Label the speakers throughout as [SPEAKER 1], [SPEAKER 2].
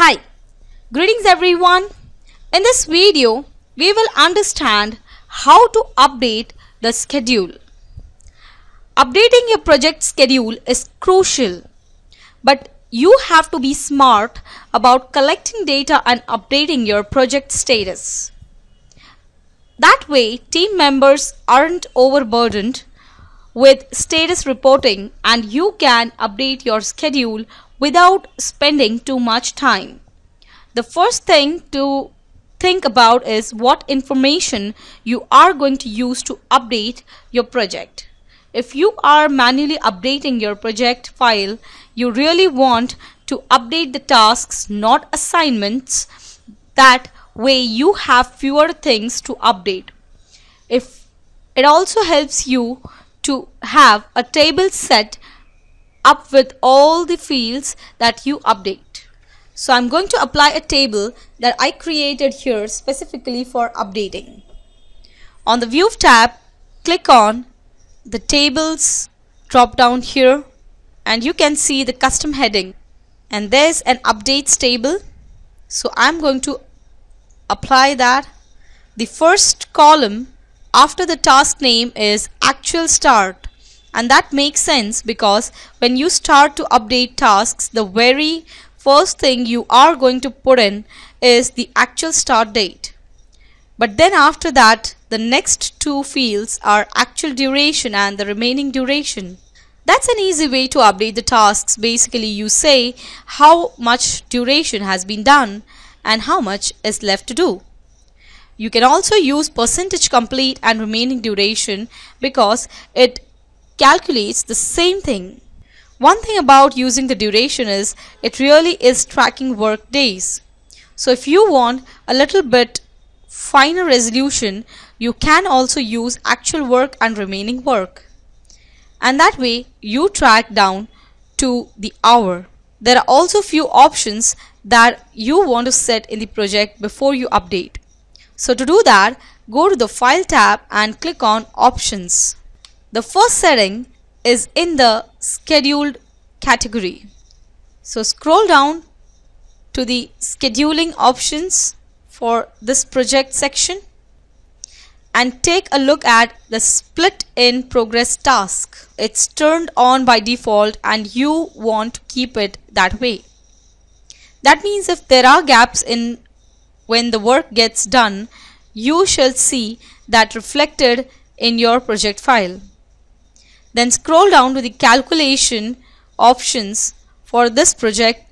[SPEAKER 1] Hi, greetings everyone. In this video, we will understand how to update the schedule. Updating your project schedule is crucial, but you have to be smart about collecting data and updating your project status. That way, team members aren't overburdened with status reporting and you can update your schedule without spending too much time. The first thing to think about is what information you are going to use to update your project. If you are manually updating your project file, you really want to update the tasks, not assignments. That way you have fewer things to update. If it also helps you to have a table set up with all the fields that you update. So I'm going to apply a table that I created here specifically for updating. On the View tab, click on the Tables drop down here and you can see the custom heading and there's an Updates table. So I'm going to apply that. The first column after the task name is Actual Start, and that makes sense because when you start to update tasks, the very first thing you are going to put in is the actual start date. But then after that, the next two fields are actual duration and the remaining duration. That's an easy way to update the tasks. Basically, you say how much duration has been done and how much is left to do. You can also use percentage complete and remaining duration because it calculates the same thing. One thing about using the duration is it really is tracking work days. So if you want a little bit finer resolution, you can also use actual work and remaining work. And that way you track down to the hour. There are also few options that you want to set in the project before you update. So to do that, go to the File tab and click on Options. The first setting is in the Scheduled category. So scroll down to the Scheduling options for this project section and take a look at the Split in Progress task. It's turned on by default and you want to keep it that way. That means if there are gaps in when the work gets done, you shall see that reflected in your project file. Then scroll down to the Calculation options for this project.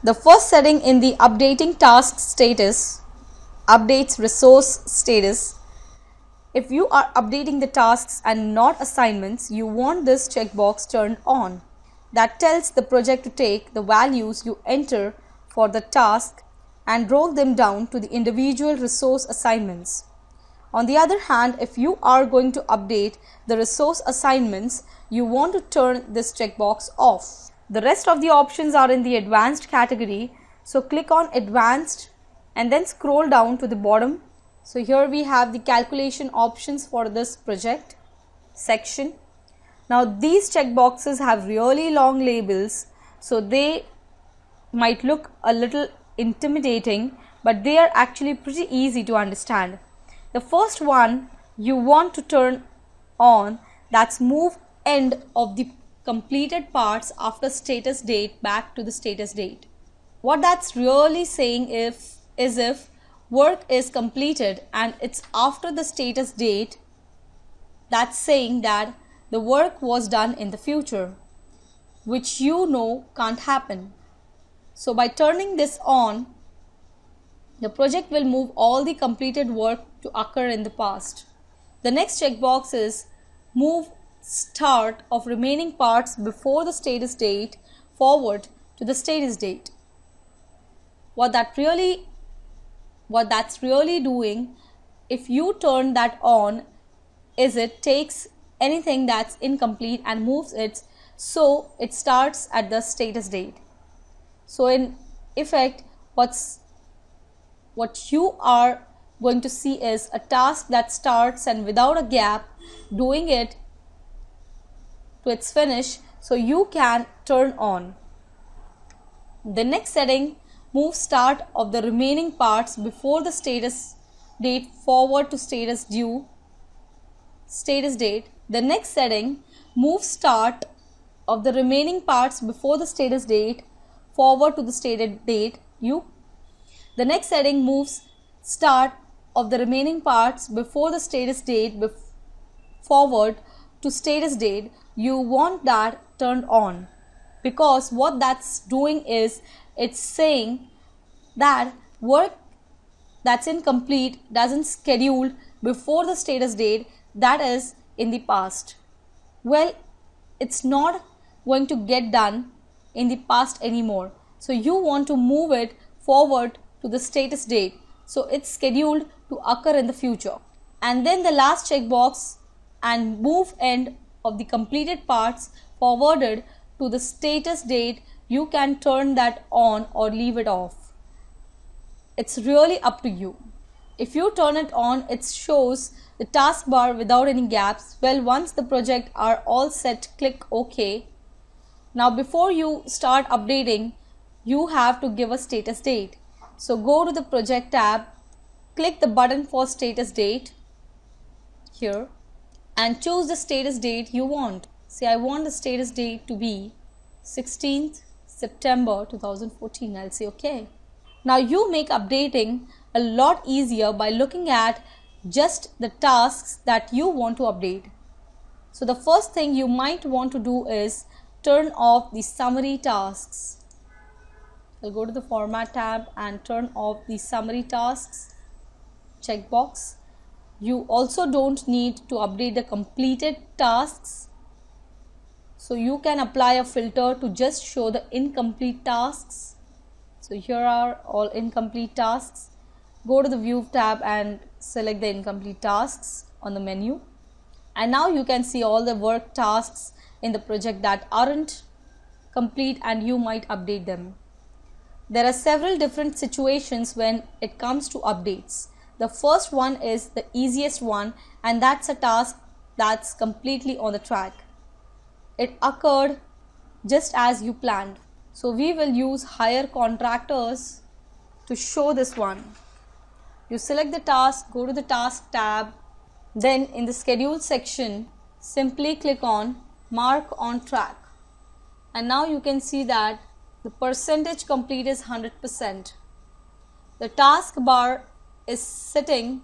[SPEAKER 1] The first setting in the Updating Task Status updates resource status. If you are updating the tasks and not assignments, you want this checkbox turned on. That tells the project to take the values you enter for the task and roll them down to the individual resource assignments. On the other hand, if you are going to update the resource assignments, you want to turn this checkbox off. The rest of the options are in the Advanced category. So click on Advanced and then scroll down to the bottom. So here we have the calculation options for this project section. Now these checkboxes have really long labels, so they might look a little intimidating, but they are actually pretty easy to understand. The first one you want to turn on, that's Move End of the completed parts after status date back to the status date. What that's really saying is if work is completed and it's after the status date, that's saying that the work was done in the future, which you know can't happen. So by turning this on, the project will move all the completed work to occur in the past. The next checkbox is Move Start of remaining parts before the status date forward to the status date. What that's really doing, if you turn that on, is it takes anything that's incomplete and moves it so it starts at the status date. So in effect, what you are going to see is a task that starts and without a gap doing it to its finish, so you can turn on. The next setting move start of the remaining parts before the status date forward to status date. The next setting, move start of the remaining parts before the status date forward to the stated date U. The next setting moves start of the remaining parts before the status date forward to status date. You want that turned on, because what that's doing is it's saying that work that's incomplete doesn't schedule before the status date, that is in the past. Well, it's not going to get done in the past anymore, so you want to move it forward to the status date, so it's scheduled to occur in the future. And then the last checkbox and move end of the completed parts forwarded to the status date, you can turn that on or leave it off. It's really up to you. If you turn it on, it shows the taskbar without any gaps. Well, once the project are all set, click OK. Now before you start updating, you have to give a status date. So go to the project tab, click the button for status date here and choose the status date you want. Say I want the status date to be 16th September 2014. I'll say OK. Now you make updating a lot easier by looking at just the tasks that you want to update. So the first thing you might want to do is turn off the summary tasks. I'll go to the format tab and turn off the summary tasks checkbox. You also don't need to update the completed tasks, so you can apply a filter to just show the incomplete tasks. So here are all incomplete tasks. Go to the view tab and select the incomplete tasks on the menu, and now you can see all the work tasks in the project that aren't complete and you might update them. There are several different situations when it comes to updates. The first one is the easiest one, and that's a task that's completely on the track. It occurred just as you planned. So we will use hire contractors to show this one. You select the task, go to the task tab, then in the schedule section, simply click on mark on track. And now you can see that the percentage complete is 100%. The task bar is sitting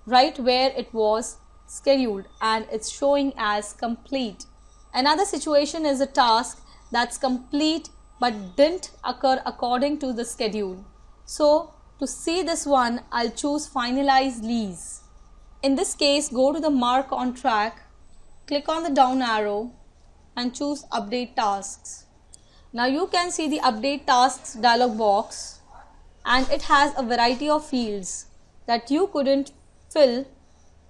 [SPEAKER 1] right where it was scheduled and it's showing as complete. Another situation is a task that's complete but didn't occur according to the schedule. So to see this one, I'll choose finalize lease. In this case, go to the mark on track, click on the down arrow and choose update tasks. Now you can see the update tasks dialog box, and it has a variety of fields that you couldn't fill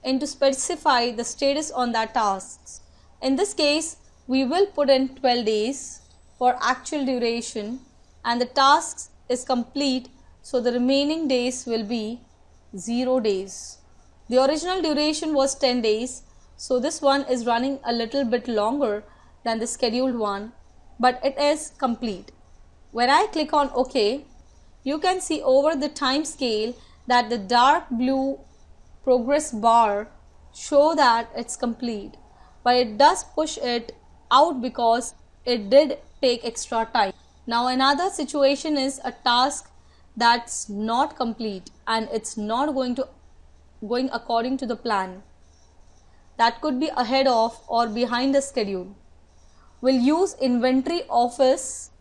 [SPEAKER 1] in to specify the status on that tasks. In this case, we will put in 12 days for actual duration, and the tasks is complete, so the remaining days will be 0 days. The original duration was 10 days, so this one is running a little bit longer than the scheduled one, but it is complete. When I click on OK, you can see over the time scale that the dark blue progress bar show that it's complete, but it does push it out because it did take extra time. Now another situation is a task that's not complete and it's not going according to the plan. That could be ahead of or behind the schedule. We'll use inventory office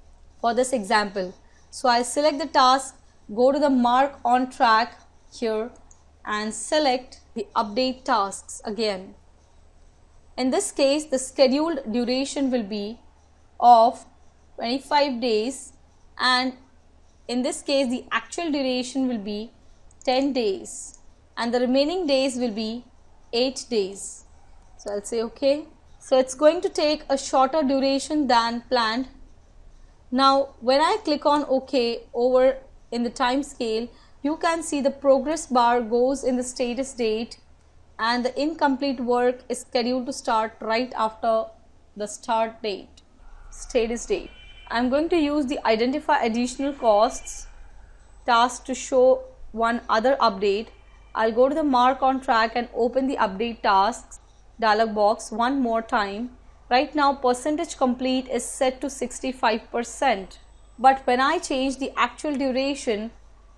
[SPEAKER 1] for this example. So I select the task, go to the mark on track here and select the update tasks again. In this case, the scheduled duration will be of 25 days, and in this case the actual duration will be 10 days and the remaining days will be 8 days. So I'll say OK. So it's going to take a shorter duration than planned. Now when I click on OK over in the time scale, you can see the progress bar goes in the status date and the incomplete work is scheduled to start right after the start date, status date. I'm going to use the identify additional costs task to show one other update, I'll go to the mark on track and open the update tasks dialog box one more time. Right now percentage complete is set to 65%. But when I change the actual duration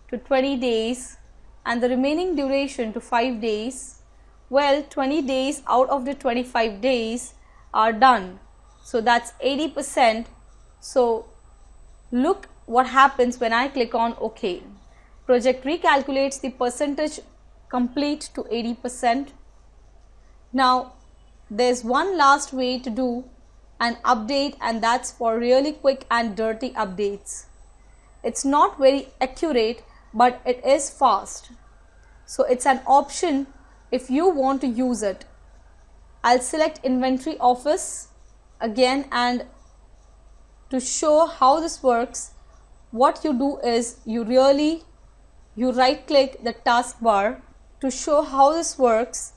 [SPEAKER 1] to 20 days and the remaining duration to 5 days, well, 20 days out of the 25 days are done. So that's 80%. So look what happens when I click on OK. Project recalculates the percentage complete to 80%. Now there's one last way to do an update, and that's for really quick and dirty updates. It's not very accurate, but it is fast. So it's an option if you want to use it. I'll select Inventory Office again, and to show how this works, what you do is you right click the taskbar. To show how this works,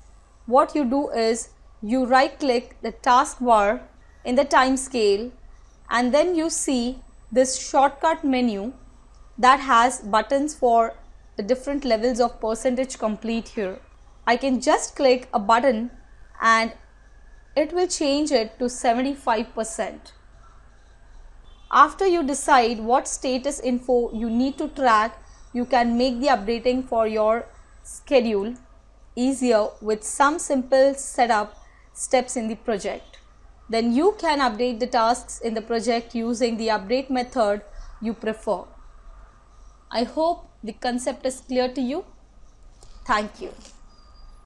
[SPEAKER 1] what you do is you right click the taskbar in the time scale, and then you see this shortcut menu that has buttons for the different levels of percentage complete here. I can just click a button and it will change it to 75%. After you decide what status info you need to track, you can make the updating for your schedule easier with some simple setup steps in the project. Then you can update the tasks in the project using the update method you prefer. I hope the concept is clear to you. Thank you.